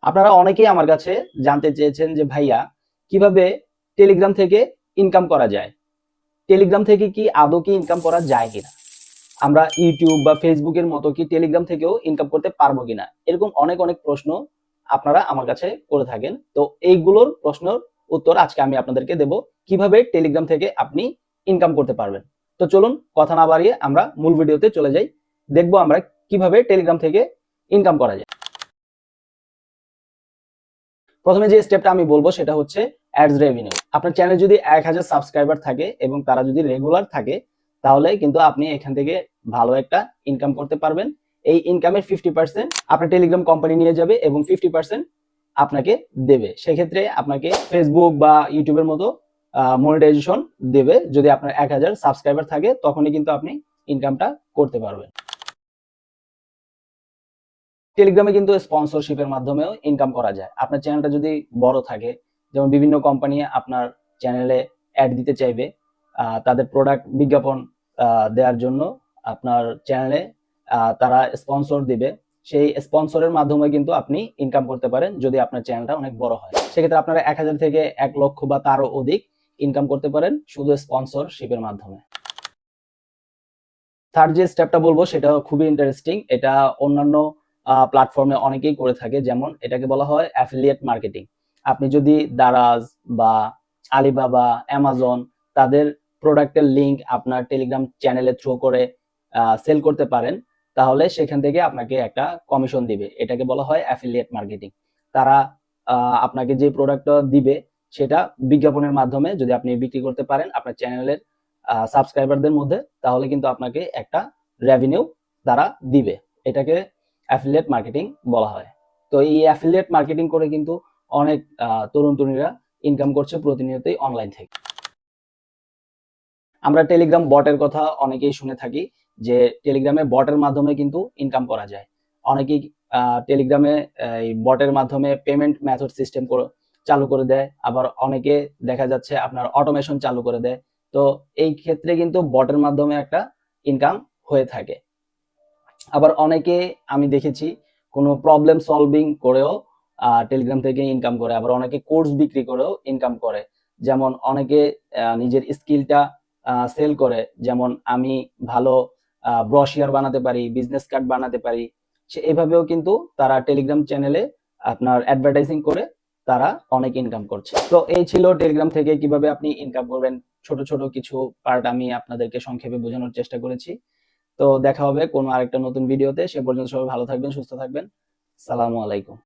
আপনারা অনেকেই আমার কাছে জানতে চেয়েছেন যে ভাইয়া কিভাবে টেলিগ্রাম থেকে ইনকাম করা যায়, টেলিগ্রাম থেকে কি আদৌ কি ইনকাম করা যায় কিনা, আমরা ইউটিউব বা ফেসবুকের মতো কি টেলিগ্রাম থেকেও ইনকাম করতে পারবো কিনা, এরকম অনেক অনেক প্রশ্ন আপনারা আমার কাছে করে থাকেন। তো এইগুলোর প্রশ্নের উত্তর আজকে আমি আপনাদেরকে দেব, কিভাবে টেলিগ্রাম থেকে আপনি ইনকাম করতে পারবেন। তো চলুন কথা না বাড়িয়ে আমরা মূল ভিডিওতে চলে যাই, দেখবো আমরা কিভাবে টেলিগ্রাম থেকে ইনকাম করা যায়। প্রথমে যে স্টেপটা আমি বলবো সেটা হচ্ছে অ্যাডস রেভিনিউ। আপনার চ্যানেলে যদি 1000 সাবস্ক্রাইবার থাকে এবং তারা যদি রেগুলার থাকে, তাহলে কিন্তু আপনি এখান থেকে ভালো একটা ইনকাম করতে পারবেন। এই ইনকামের 50% আপনার টেলিগ্রাম কোম্পানি নিয়ে যাবে এবং 50% আপনাকে দেবে। সেক্ষেত্রে আপনাকে ফেসবুক বা ইউটিউবের মতো মনিটাইজেশন দেবে। যদি আপনার 1000 সাবস্ক্রাইবার থাকে তখনই কিন্তু আপনি ইনকামটা করতে পারবেন। টেলিগ্রামে কিন্তু স্পন্সরশিপের মাধ্যমেও ইনকাম করা যায়। আপনার চ্যানেলটা যদি বড় থাকে, যেমন বিভিন্ন কোম্পানি আপনার চ্যানেলে অ্যাড দিতে চাইবে, তাদের প্রোডাক্ট বিজ্ঞাপন দেওয়ার জন্য আপনার চ্যানেলে তারা স্পন্সর দিবে। সেই স্পন্সরের মাধ্যমে কিন্তু আপনি ইনকাম করতে পারেন যদি আপনার চ্যানেলটা অনেক বড় হয়। সেক্ষেত্রে আপনারা 1000 থেকে 1 লক্ষ বা তারও অধিক ইনকাম করতে পারেন শুধু স্পন্সরশিপের মাধ্যমে। থার্ড যে স্টেপটা বলবো সেটা খুবই ইন্টারেস্টিং। এটা অন্যান্য প্ল্যাটফর্মে অনেকেই করে থাকে, যেমন এটাকে বলা হয় অ্যাফিলিয়েট মার্কেটিং। আপনি যদি দারাজ বা আলিবাবা, অ্যামাজন তাদের প্রোডাক্টের লিংক আপনার টেলিগ্রাম চ্যানেলে থ্রো করে সেল করতে পারেন, তাহলে সেখান থেকে আপনাকে একটা কমিশন দিবে। এটাকে বলা হয় অ্যাফিলিয়েট মার্কেটিং। তারা আপনাকে যে প্রোডাক্টটা দিবে সেটা বিজ্ঞাপনের মাধ্যমে যদি আপনি বিক্রি করতে পারেন আপনার চ্যানেলের সাবস্ক্রাইবারদের মধ্যে, তাহলে কিন্তু আপনাকে একটা রেভিনিউ তারা দিবে। এটাকে অ্যাফিলিয়েট মার্কেটিং বলা হয়। তো এই অ্যাফিলিয়েট মার্কেটিং করে কিন্তু অনেক তরুণ তরুণীরা ইনকাম করছে প্রতিনিয়তই অনলাইন থেকে। আমরা টেলিগ্রাম বটের কথা অনেকেই শুনে থাকি, যে টেলিগ্রামে বটের মাধ্যমে কিন্তু ইনকাম করা যায়। অনেকেই টেলিগ্রামে এই বটের মাধ্যমে পেমেন্ট মেথড সিস্টেম চালু করে দেয়, আবার অনেকে দেখা যাচ্ছে আপনার অটোমেশন চালু করে দেয়। তো এই ক্ষেত্রে কিন্তু বটের মাধ্যমে একটা ইনকাম হয়ে থাকে। আবার অনেকে আমি দেখেছি কোনো প্রবলেম সলভিং করেও টেলিগ্রাম থেকে ইনকাম করে, আবার অনেকে কোর্স বিক্রি করেও ইনকাম করে। যেমন অনেকে নিজের স্কিলটা সেল করে, যেমন আমি ভালো ব্রশিয়ার বানাতে পারি, বিজনেস কার্ড বানাতে পারি। সে এভাবেও কিন্তু তারা টেলিগ্রাম চ্যানেলে আপনার অ্যাডভার্টাইজিং করে তারা অনেক ইনকাম করছে। তো এই ছিল টেলিগ্রাম থেকে কিভাবে আপনি ইনকাম করবেন, ছোট ছোট কিছু পার্ট আমি আপনাদেরকে সংক্ষেপে বোঝানোর চেষ্টা করেছি। তো দেখা হবে কোনো আরেকটা নতুন ভিডিওতে। সে পর্যন্ত সবাই ভালো থাকবেন, সুস্থ থাকবেন। সালামু আলাইকুম।